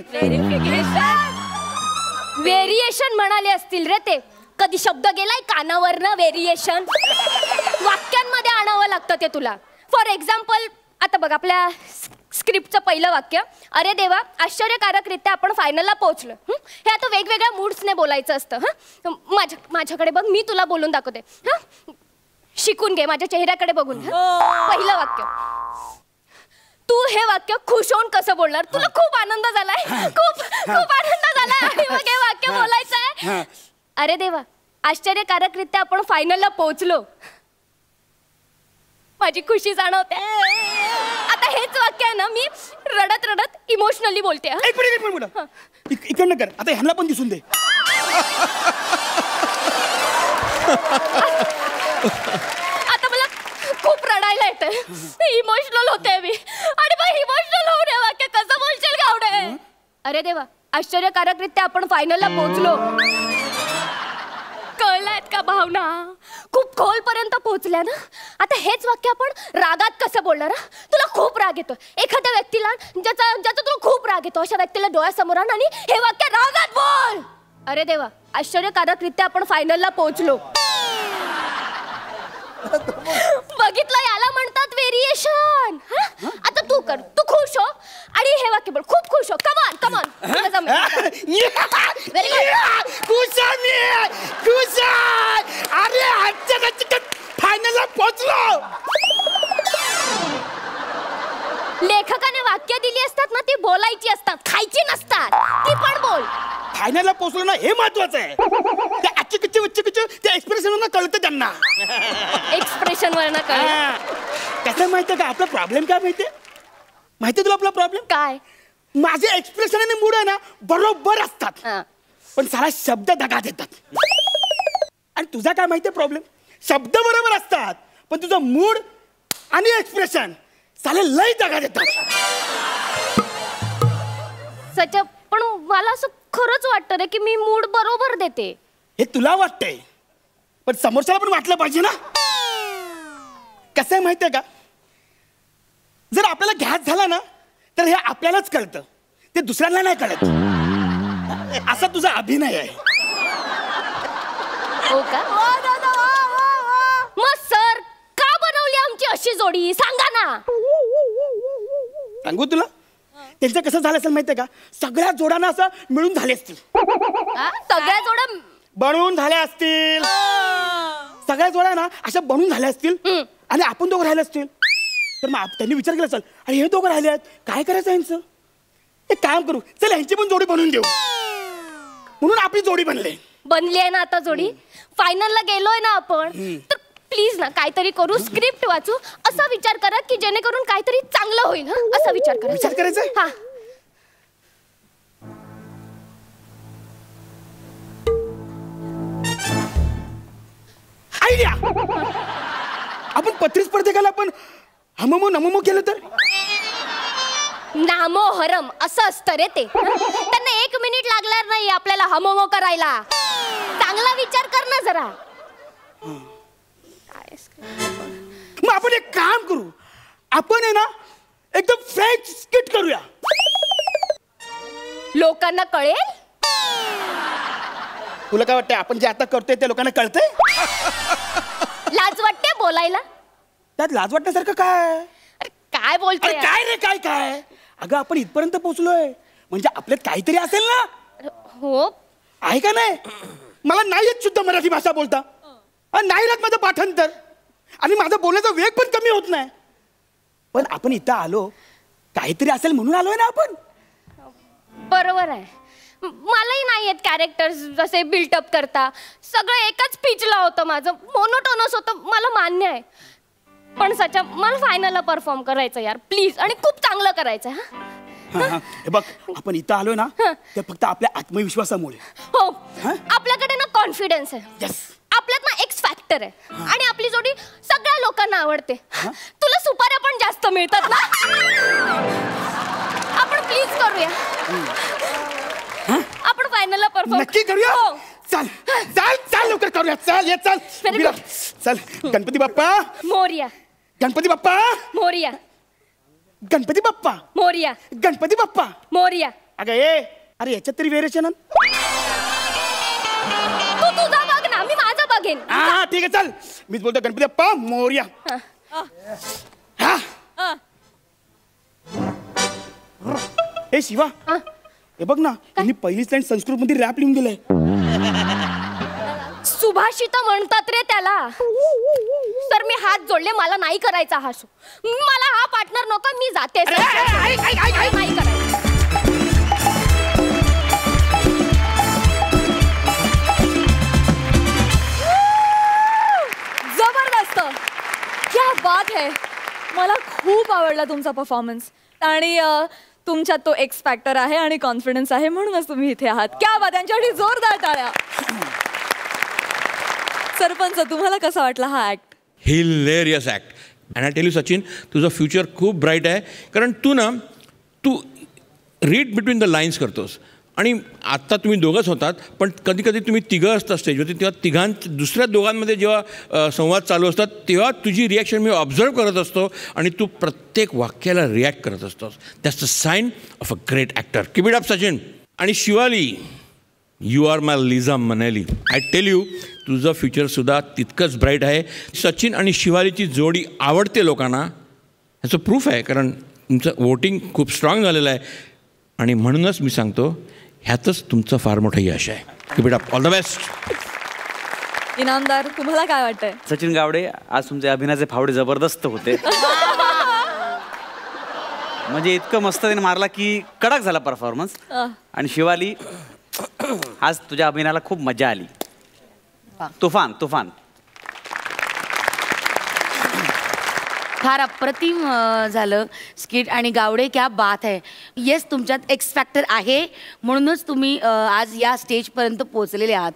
व्हेरिएशन म्हणाले असतील रे ते. कधी शब्द गेलाय कानावर ना व्हेरिएशन. वाक्यांमध्ये आणावं लागतं ते तुला. फॉर एक्झाम्पल आता बघ आपल्या स्क्रिप्टचं पहिलं वाक्य, अरे देवा आश्चर्यकारकरित्या आपण फायनलला पोहोचलो. हे आता वेगवेगळ्या मूड्सने बोलायचं असतं. माझ्याकडे बघ, मी तुला बोलून दाखवते. शिकून घे माझ्या चेहऱ्याकडे बघून. पहिलं वाक्य, तू हे वाक्य खुश होऊन कसं बोलणार? तुला खूप आनंद झालाय, खूप खूप आनंद झालाय आणि मग हे वाक्य बोलायचं आहे, अरे देवा आश्चर्यकारकरित्या आपण फायनलला पोहोचलो, माझी खुशी जाणवते. आता हेच वाक्य आहे ना मी रडत रडत इमोशनली बोलते. एक मिनिट इकडनं कर. आता ह्यांना पण दिसून दे. आता मला खूप रडायला येतं. इमोशनल होते मी आणि मग इमोशनल होऊन हे वाक्य कसं बोलशील गावडे? अरे देवा आश्चर्यकारकरित्या आपण फायनलला पोहोचलो. कळलायत का भावना? खूप खोल पर्यंत पोहोचल्या ना. आता हेच वाक्य आपण रागात कसं बोलणार? तुला खूप राग येतो एखाद्या व्यक्तीला, ज्याचा तुला खूप राग येतो, अशा व्यक्तीला डोळ्यासमोर आण आणि हे वाक्य रागात बोल. अरे देवा आश्चर्यकारकरित्या आपण फायनलला पोहोचलो. बघितलं, याला म्हणतात व्हेरिएशन. आता तू कर, तू खुश हो आणि हे वाक्य बोल, खूप खुश हो. Come on come on. अरे फायनलला पोहोचलो. लेखकाने वाक्य दिली असतात ना ती बोलायची असतात, खायची नसतात. ती पण बोल. फायनलला पोहोचलो ना हे महत्वाचं आहे. त्या अच्चकिच्च उच्चकिच्च त्या एक्सप्रेशन वरनं कळतं त्यांना. एक्सप्रेशन वरनं कळतं. कसं माहितीये का आपला प्रॉब्लेम काय माहितीये? माहितीये तुला आपला प्रॉब्लेम काय? माझे एक्सप्रेशन आणि मूड आहे ना बरोबर असतात, पण सारा शब्द दगा देतात. आणि तुझा काय माहितीये प्रॉब्लेम? शब्द बरोबर असतात पण तुझं मूड आणि एक्सप्रेशन साले लय दगा देतात. सच पण मला असं खरंच वाटतं रे की मी मूड बरोबर देते. हे तुला वाटतंय पण समोरच्याला पण वाटलं पाहिजे ना. कसं आहे माहितीये का, जर आपल्याला घ्यास झाला ना तर हे आपल्यालाच कळतं, ते दुसऱ्यांना नाही कळत. असा तुझा अभिनय आहे. हो का? मग सर का बनवली आमची अशी जोडी सांगा ना. सांगू तुला? त्यांचं कसं झालं असेल माहितीये का, सगळ्या जोड्यांना असं मिळून झाले असतील. सगळ्या जोड्या बनवून झाल्या असतील. सगळ्या जोड्या ना अशा बनवून झाल्या असतील आणि आपण दोघं राहिले असतील. तर मग त्यांनी विचार केला, चल आणि हे दोघं राहिले आहेत, काय करायचं यांचं? एक काम करू, चल यांची पण जोडी बनवून देऊ. म्हणून आपली जोडी बनली आहे ना आता जोडी. फायनलला गेलोय ना आपण, तर प्लीज ना काहीतरी करू, स्क्रिप्ट वाचू, असा विचार करा की जेणेकरून काहीतरी चांगलं होईल. असा विचार करा. विचार करायचा. हा आयडिया. आपण पत्री स्पर्धेकाला आपण हममो नममो केलं तर? नामो हरम असं असतं रे ते. त्यांना 1 मिनिट लागणार नाही आपल्याला हममो करायला. चांगला विचार कर ना जरा. मग आपण एक काम करू, आपण आहे ना एकदम फेक स्किट करूया. लोकांना कळेल. तुला काय वाटतंय आपण जे आता करतोय ते लोकांना कळतंय? लाज वाटते बोलायला. त्यात लाज वाटण्यासारखं काय? अरे काय बोलतोय? काय रे काय काय? अगं आपण इथपर्यंत पोहोचलोय म्हणजे आपल्यात काहीतरी असेल ना. हो आहे का नाही? मला नाही येत शुद्ध मराठी भाषा बोलता, नाही राहत माझं पाठांतर, आणि माझा बोलण्याचा वेग पण कमी होत नाही. पण आपण इथं आलो काहीतरी असेल म्हणून आलोय ना आपण. बरोबर आहे. मलाही नाही येत कॅरेक्टर्स जसे बिल्टअप करता. सगळं एकाच पिचला होतं माझं, मोनोटोनस होतं. मला मान्य आहे पण सच्चा मला फायनलला परफॉर्म करायचं यार प्लीज, आणि खूप चांगलं करायचं. हे बघ आपण इथं आलोय ना ते फक्त आपल्या आत्मविश्वासामुळे. हो आपल्याकडे ना कॉन्फिडन्स आहे. यस. आपल्यात ना एक्स फॅक्टर आहे आणि आपली जोडी सगळ्या लोकांना आवडते. तुला सुपाऱ्या पण जास्त मिळतात ना. आपण प्लीज करूया. आपण फायनलला परफॉर्म नक्की करूया. चल चल चल लवकर करूया. चल ये चल चल. गणपती बाप्पा मोरया. गणपती बाप्पा मोरिया. गणपती बाप्पा मोरिया. गणपती बाप्पा मोरिया. अगं अरे याच्यात तरी व्हेरिएशन. तू तुझा बघ ना, मी माझं बघेन. हा ठीक आहे चल, मीच बोलतो गणपती बाप्पा मोरया. हे शिवा, हे बघ ना, त्यांनी पहिलीच लाईन संस्कृत मध्ये रॅप लिहून दिलंय. सुभाषित म्हणतात रे त्याला. सर मी हात जोडले, मला नाही करायचा हा शो. मला हा पार्टनर नको, मी जाते. नाही करायचं. जबरदस्त, क्या बात है. मला खूप आवडला तुमचा परफॉर्मन्स आणि तुमच्यात तो एक्स फॅक्टर आहे आणि कॉन्फिडन्स आहे, म्हणूनच तुम्ही इथे आहात. क्या बात, त्यांच्यासाठी जोरदार टाळ्या. सरपंच, तुम्हाला कसा वाटला हा act? Hilarious act. And I tell you Sachin, तुझं फ्युचर खूप ब्राईट आहे, कारण तू रीड बिटवीन द लाईन्स करतोस. आणि आत्ता तुम्ही दोघंच होतात, पण कधी कधी तुम्ही तिघं असता स्टेजवरती, तेव्हा दुसऱ्या दोघांमध्ये जेव्हा संवाद चालू असतात तेव्हा तुझी रिॲक्शन मी ऑब्झर्व करत असतो आणि तू प्रत्येक वाक्याला रिॲक्ट करत असतोस. That's the sign of a great actor. Keep it up Sachin. आणि Shivali, you are my Liza Manali. I tell you, तुझं फ्युचरसुद्धा तितकंच ब्राईट आहे. सचिन आणि शिवालीची जोडी आवडते लोकांना, ह्याचं प्रूफ आहे, कारण तुमचं वोटिंग खूप स्ट्रॉंग झालेलं आहे. आणि म्हणूनच मी सांगतो, ह्यातच तुमचं फार मोठं यश आहे. Keep it up. All the best. Inamdar, तुम्हाला काय वाटतंय? सचिन गावडे, आज तुमचे अभिनयाचे फावडे जबरदस्त होते. म्हणजे इतकं मस्त त्याने मारला की कडक झाला परफॉर्मन्स. आणि शिवाली, आज तुझ्या अभिनयाला खूप मजा आली. तुफान तुफान. फार अप्रतिम झालं स्किट. आणि गावडे, क्या बात आहे. येस, तुमच्यात एक्स फॅक्टर आहे, म्हणूनच तुम्ही आज या स्टेजपर्यंत पोहोचलेले आहात.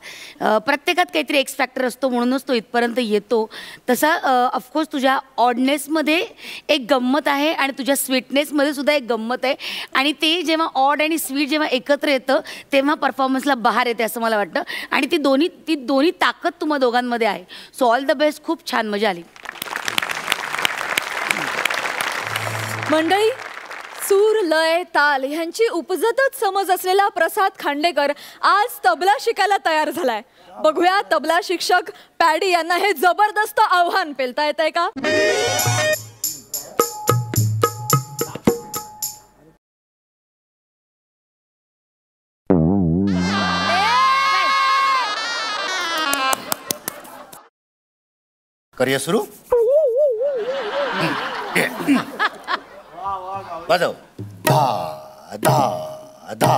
प्रत्येकात काहीतरी एक्स फॅक्टर असतो, म्हणूनच तो इथपर्यंत येतो. तसा ऑफकोर्स तुझ्या ऑडनेसमध्ये एक गंमत आहे आणि तुझ्या स्वीटनेसमध्ये सुद्धा एक गंमत आहे. आणि ते जेव्हा ऑड आणि स्वीट जेव्हा एकत्र येतं तेव्हा परफॉर्मन्सला बहार येते असं मला वाटतं. आणि ती दोन्ही ताकद तुम्हा दोघांमध्ये आहे. So all the best. खूप छान, मजा आली. मंडळी, सूर, लय, ताल ह्यांची उपजतच समज असलेला प्रसाद खांडेकर आज तबला शिकायला तयार झालाय. बघूया तबला शिक्षक पॅडी यांना हे जबरदस्त आव्हान पेलता येतंय का? करूया सुरू. वाजव. धा धा धा.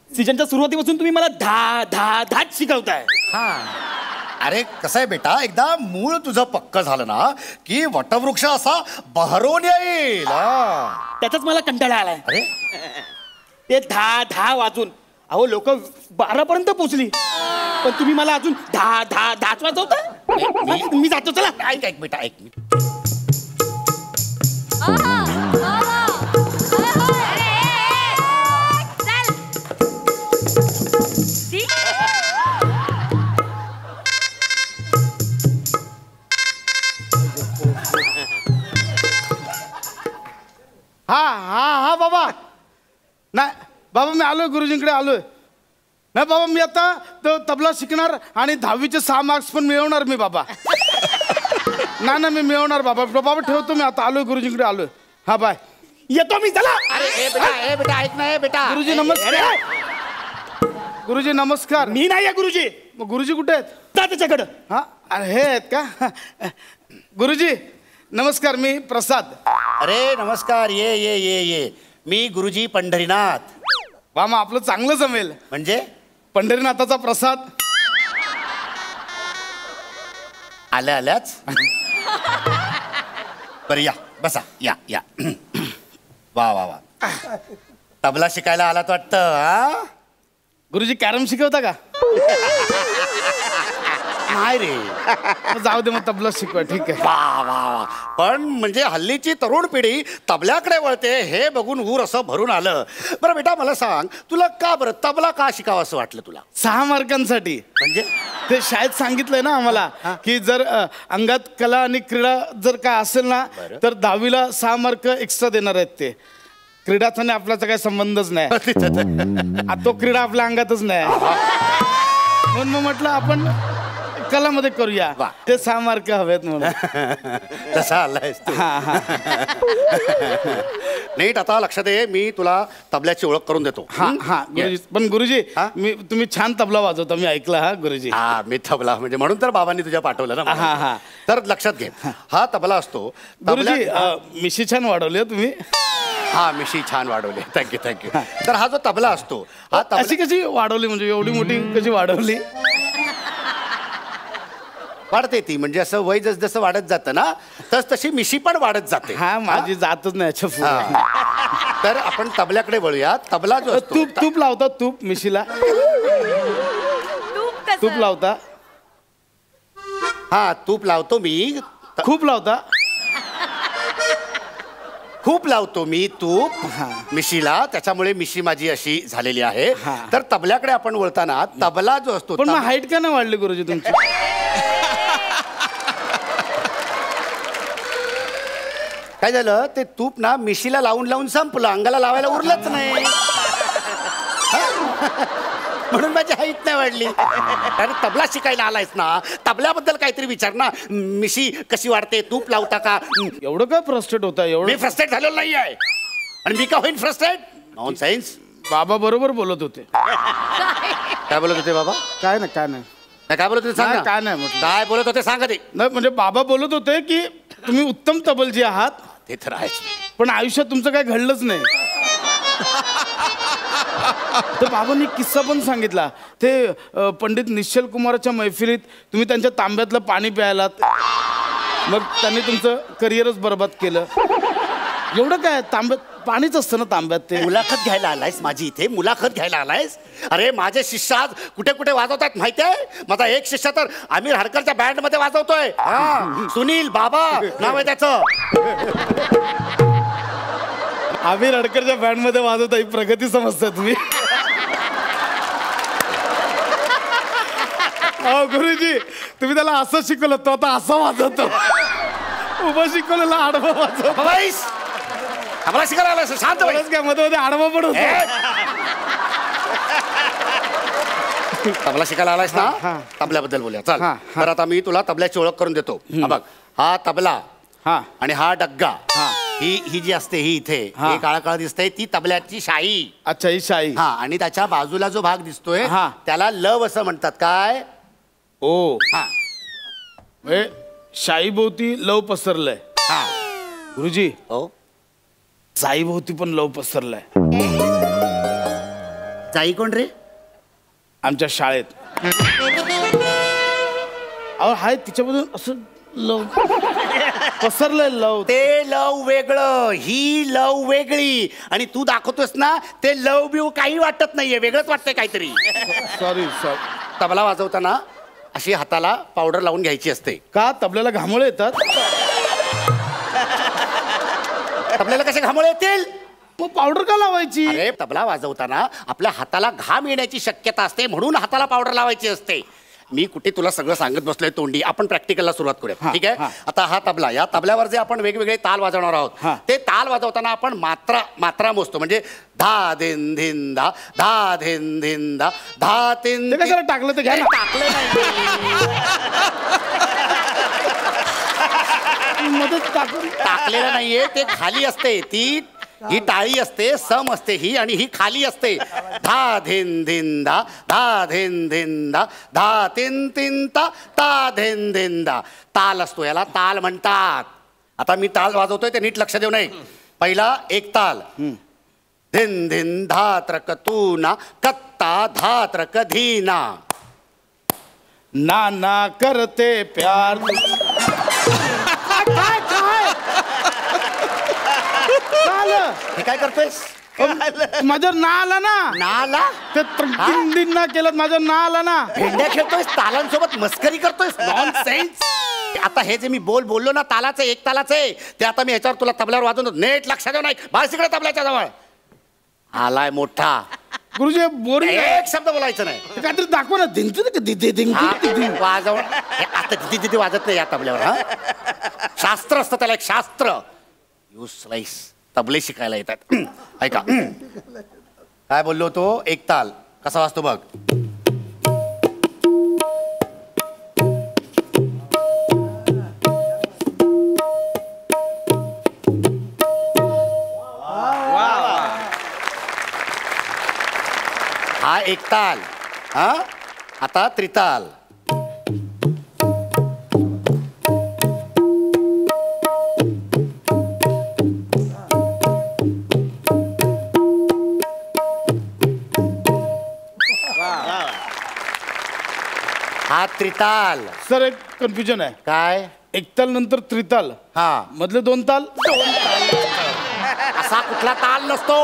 सीजनच्या सुरुवातीपासून तुम्ही मला धा धा धाच शिकवताय. अरे कसं आहे बेटा, एकदा मूळ तुझं पक्क झालं ना की वटवृक्ष असा बहरून येईल. त्याचाच मला कंटाळा आलाय. अरे ते धा धा वाजून अहो लोक 12 पर्यंत पोहोचली, पण तुम्ही मला अजून धा धा धाच वाजवता. मी जातो, चला. ऐक बेटा, ऐक. हा बाबा. नाही बाबा, मी आलोय, गुरुजींकडे आलोय. नाही बाबा, मी आता तबला शिकणार आणि 10वीचे 6 मार्क्स पण मिळवणार मी बाबा. नाही मी मिळवणार बाबा. बाबा ठेवतो, मी आता आलोय, गुरुजींकडे आलोय. हा बाय, येतो मी. चला. अरे बेटा ऐक ना बेटा. गुरुजी नमस्कार. गुरुजी नमस्कार. मी नाही आहे गुरुजी. मग गुरुजी कुठे आहेत? जा त्याच्याकडं. हा, अरे हे आहेत का? गुरुजी नमस्कार, मी प्रसाद. अरे नमस्कार, ये ये ये ये. मी गुरुजी पंढरीनाथ. वा, मग आपलं चांगलं जमेल. म्हणजे पंढरीनाथाचा प्रसाद. आल्याच. बरं या, बसा. या या. वा वा वा. तबला शिकायला आलात वाटतं. हा गुरुजी, कॅरम शिकवता का? नाही रे. जाऊ दे, मग तबला शिकवा. ठीक आहे. वा वा वा. पण म्हणजे हल्लीची तरुण पिढी तबल्याकडे वळते हे बघून ऊर असं भरून आलं. बरं बेटा, मला सांग, तुला का बरं तबला का शिकावं असं वाटलं तुला? 6 मार्कांसाठी. म्हणजे ते शाळेत सांगितलंय ना आम्हाला की जर अंगात कला आणि क्रीडा जर काय असेल ना तर 10वीला 6 मार्क एक्स्ट्रा देणार आहेत ते. क्रीडाचा आणि आपल्याचा काही संबंधच नाही. तो क्रीडा आपल्या अंगातच नाही. म्हणून मग म्हटलं आपण कलामध्ये करूया. ते 6 मार्क हवेत म्हणून. तसा आलायस तू. नीट आता लक्षात दे, मी तुला तबल्याची ओळख करून देतो. गुरुजी. पण गुरुजी तुम्ही छान तबला वाजवता मी ऐकलं. हा गुरुजी. मी तबला म्हणजे म्हणून तर बाबांनी तुझ्या पाठवलं ना. तर लक्षात घे, हा तबला असतो. गुरुजी मिशी छान वाढवली तुम्ही. मिशी छान वाढवली. थँक्यू. तर हा जो तबला असतो हा अशी कशी वाढवली, म्हणजे एवढी मोठी कशी वाढवली? वाढते ती, म्हणजे असं वय जसं वाढत जातं ना तशी मिशी पण वाढत जाते. माझी जातच नाही. तर आपण तबल्याकडे वळूया. तबला जो असतो, तूप लावता, तूप मिशीला तूप लावता. तूप लावतो मी. खूप लावता. खूप लावतो मी तूप मिशीला, त्याच्यामुळे मिशी माझी अशी झालेली आहे. तर तबल्याकडे आपण वळताना तबला जो असतो. पण हाईट का नाही वाढली गुरुजी तुमची? काय झालं, ते तूप ना मिशीला लावून संपलं, अंगाला लावायला उरलंच नाही. म्हणून माझी हाईट नाही वाढली. अरे तबला शिकायला आलायस ना, तबल्याबद्दल काहीतरी विचार ना. मिशी कशी वाढते, तूप लावता का? एवढं काय फ्रस्ट्रेट होता? मी फ्रस्ट्रेट झालेलो नाही आहे. आणि मी का होईन फ्रस्ट्रेट? Non science. बाबा बरोबर बोलत होते. काय बोलत होते बाबा? काय नाही. काय बोलत होते सांग. काय नाही म्हटलं. काय बोलत होते सांगा ते. नाही म्हणजे बाबा बोलत होते की तुम्ही उत्तम तबलजी आहात. ते तर आहेच, पण आयुष्यात तुमचं काय घडलंच नाही. तर बाबांनी किस्सा पण सांगितला. ते पंडित निश्चल कुमाराच्या मैफिलीत तुम्ही त्यांच्या तांब्यातलं पाणी प्यायलात, मग त्यांनी तुमचं करिअरच बरबाद केलं. एवढं काय, तांब्यात पाणीच असतं ना तांब्यात. ते मुलाखत घ्यायला आलायस माझी इथे? मुलाखत घ्यायला आलायस? अरे माझे शिष्य आज कुठे कुठे वाजवतात माहिती आहे? माझा एक शिष्य तर आमिर हडकरच्या बँड मध्ये वाजवतोय. सुनील बाबा नाव आहे त्याचं. आमिर हडकरच्या बँड मध्ये वाजवता ही प्रगती समजता तुम्ही? गुरुजी तुम्ही त्याला असं शिकवलं, तो आता असं वाजवतो. उभं शिकवलेला आडवं वाजवतो. आम्हाला शिकायला आलं शांत काय मध्ये आडवं पण होतं. तबला शिकायला आलायस ना, तबल्याबद्दल बोलूया चल. तर आता मी तुला तबल्याची ओळख करून देतो. बघ, हा तबला आणि हा डग्गा, ही जी असते ही इथे हे काळा काळा दिसतंय, ती तबल्याची शाई. अच्छा, ही शाई. आणि त्याच्या बाजूला जो भाग दिसतोय त्याला लव असं म्हणतात. काय? ओ शाई भोवती लव पसरलंय. गुरुजी जाई भोवती पण लव पसरलाय. जाई कोण रे? आमच्या शाळेत. हाय तिच्याबद्दल असं लव पसरलंय. लव ते लव वेगळं, ही लव वेगळी. आणि तू दाखवतोस ना ते लव बिव काही वाटत नाहीये, वेगळंच वाटतंय काहीतरी. सॉरी. तबला वाजवताना अशी हाताला पावडर लावून घ्यायची असते. का? तबल्याला घामोळे येतात. तबल्याला कसे घामोळे येतील? मग पावडर का लावायची? अरे तबला वाजवताना आपल्या हाताला घाम येण्याची शक्यता असते, म्हणून हाताला पावडर लावायची असते. मी कुठे तुला सगळं सांगत बसलोय तोंडी. आपण प्रॅक्टिकलला सुरुवात करूया, ठीक आहे? आता हा तबला, या तबल्यावर जे आपण वेगवेगळे ताल वाजवणार आहोत ते ताल वाजवताना आपण मात्रा मोजतो. म्हणजे धा धिन धिन धा, धा धिन धिन धा, धा तीन. कशाला टाकलं? ते घ्या ना. टाकलं नाही, टाकलेलं नाहीये, ते खाली असते. ही टाळी असते, सम असते ही, आणि ही खाली असते. धा धिन धिन धा, धा धिन धिन धा, धा तीन तीन ता, ता धिन धिन धा. ताल असतो, याला ताल म्हणतात. आता मी ताल वाजवतोय ते नीट लक्ष देऊ नये. पहिला एक ताल, धिन धिन धात्रक तू ना, कत्ता धात्रक धीना. ना करते प्यार. काय करतोयस? माझ्यावर ना आला ना. ना आला? ते ना केलं, माझ्यावर ना आला ना. भेंड्या खेळतोयस, तालांसोबत मस्करी करतोयस. नॉनसेन्स. आता हे जे मी बोललो ना तालाचं, एक तालाचं, ते आता मी ह्याच्यावर तुला तबल्यावर वाजवतो. नेट लक्षात देऊ नाही. बस इकडे तबल्याच्या जवळ. आलाय मोठा. गुरुजी बोरिंग एक शब्द बोलायचं नाही. काहीतरी दाखव ना. वाजव आता तिथे वाजत नाही या तबल्यावर. हा शास्त्र असतं त्याला, एक शास्त्र. You slice. तबले शिकायला येतात. ऐका काय बोललो तो. एक ताल कसा वाजतो बघ. हा एक ताल. हा आता त्रिताल. हा त्रिताल. सर एक कन्फ्युजन आहे. काय. एकताल नंतर त्रिताल. हा मधले 2 ताल. असा कुठला ताल नसतो.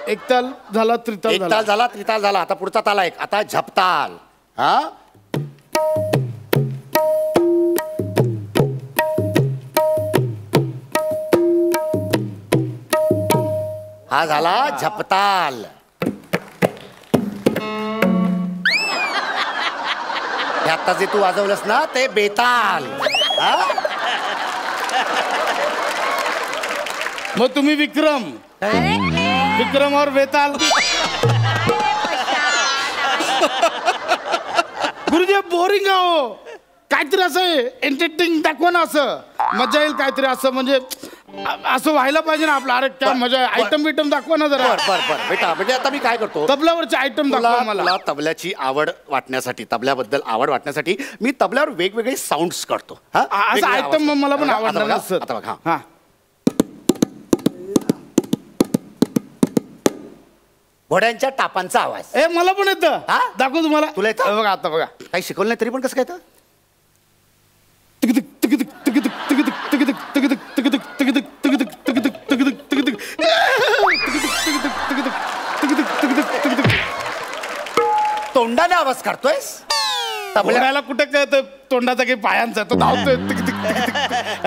एक ताल झाला त्रिताल. एक ताल झाला त्रिताल झाला. आता पुढचा ताल आहे. आता झपताल. हा हा झाला झपताल. आता जे तू वाजवलंस ना ते बेताल. मग तुम्ही विक्रम. विक्रम और बेताल. गुरुजी बोरिंग हो. काहीतरी असं एंटरटेनिंग दाखवा ना. असं मजा येईल काहीतरी. असं म्हणजे असं व्हायला पाहिजे ना आपलं. अरे क्या मजा आहे. आयटम बिटम दाखवा ना जरा. बर बेटा म्हणजे आता मी काय करतो. तबल्यावरचे आयटम दाखवा मला. तबल्याची आवड वाटण्यासाठी, तबल्याबद्दल आवड वाटण्यासाठी मी तबल्यावर वेगवेगळे साऊंड्स करतो. असं आयटम मला पण आवडणार. आता बघ. हा घोड्यांच्या टापांचा आवाज. मला पण येतं. दाखव तुम्हाला. तुला येतं. बघा आता बघा. काही शिकवलं नाही तरी पण कसं काय येतं. तोंडाने आवाज काढतोयस. तबल्याला कुठे कळतं तोंडाचा काही पायांचा. तो धावतोय.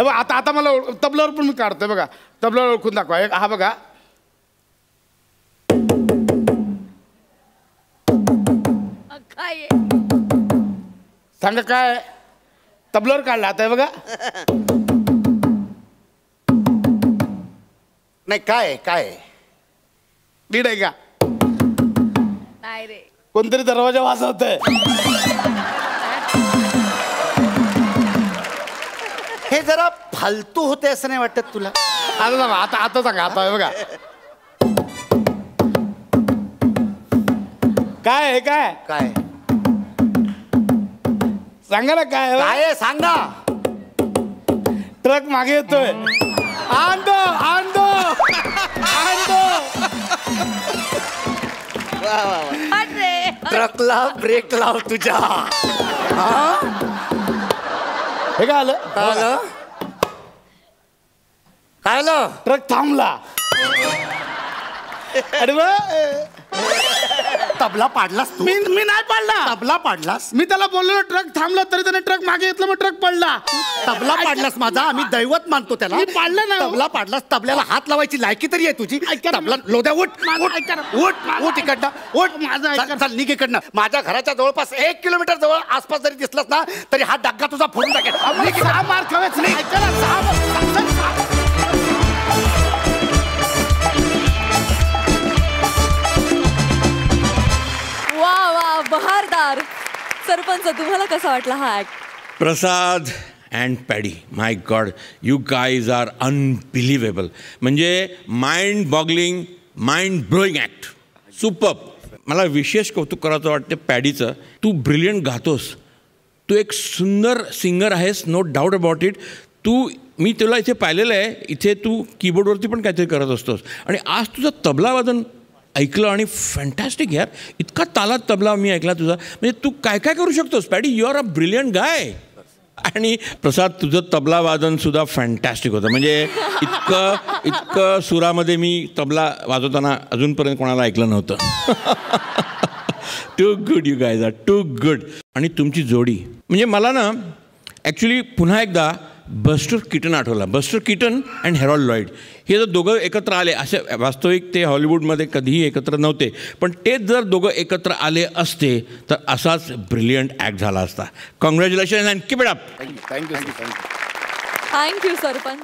आता आता मला तबल्यावर पण मी काढतोय बघा. तबल्यावर ओळखून दाखवा. हा बघा. सांगा काय तबल्यावर काढला आता बघा. नाही काय काय नीट आहे का. नाही रे. कोणतरी दरवाजा वाजवतोय. हे जरा फालतू होते असं नाही वाटत तुला. आता सांगा. आता सांगा. आता बघा काय आहे. काय काय सांगा ना. काय काय सांग ना. ट्रक मागे येतोय. आणतो आणतो आणतो. ट्रकला ब्रेक लाव तुझ्या. हे काय आलं. काय आलं. ट्रक थांबला. अरे वा. तबला पाडलास तू. मी नाही पाडला. तबला पाडलास. मी त्याला बोललो ट्रक थांबला तरी त्याने ट्रक मागे घेतला. मग ट्रक पडला. तबला पाडलास माझा. आम्ही दैवत मानतो त्याला. मी पाडला ना. तबला पाडलास. तबल्याला हात लावायची लायकी तरी आहे तुझी. तबला लोद्या. उठ उठ इकडनं. उठ. माझा चल निघ इकडनं. माझ्या घराच्या जवळपास 1 किलोमीटर जवळ आसपास जरी दिसलास ना तरी हा डग्गा तुझा फोडून टाकेल. 6 मार खावेच नाही. वा वा बहारदार. सरपंच तुम्हाला कसा वाटला हा act. Prasad and Paddy. My god you guys are unbelievable. म्हणजे mind boggling, mind blowing act. Super. मला विशेष कौतुक करायचं वाटतं पॅडीचं. तू ब्रिलियंट गातोस. तू एक सुंदर सिंगर आहेस. No doubt about it. मी तुला इथे पाहिलेलं आहे. इथे तू कीबोर्डवरती पण काहीतरी करत असतोस. आणि आज तुझं तबला वादन ऐकलं आणि फॅन्टॅस्टिक यार. इतका तालात तबला मी ऐकला तुझा. म्हणजे तू काय काय करू शकतोस Paddy. You are a brilliant guy. आणि प्रसाद तुझं तबला वादनसुद्धा फॅन्टॅस्टिक होतं. म्हणजे इतकं सुरामध्ये मी तबला वाजवताना अजूनपर्यंत कोणाला ऐकलं नव्हतं. Too good you guys are too good. आणि तुमची जोडी म्हणजे मला ना ॲक्च्युली पुन्हा एकदा बस्टर कीटन आठवला. Buster Keaton and Harold Lloyd हे जर दोघं एकत्र आले, असे वास्तविक ते हॉलिवूडमध्ये कधीही एकत्र नव्हते, पण तेच जर दोघं एकत्र आले असते तर असाच ब्रिलियंट ॲक्ट झाला असता. Congratulation and keep it up. Thank you. Thank you sarpanch.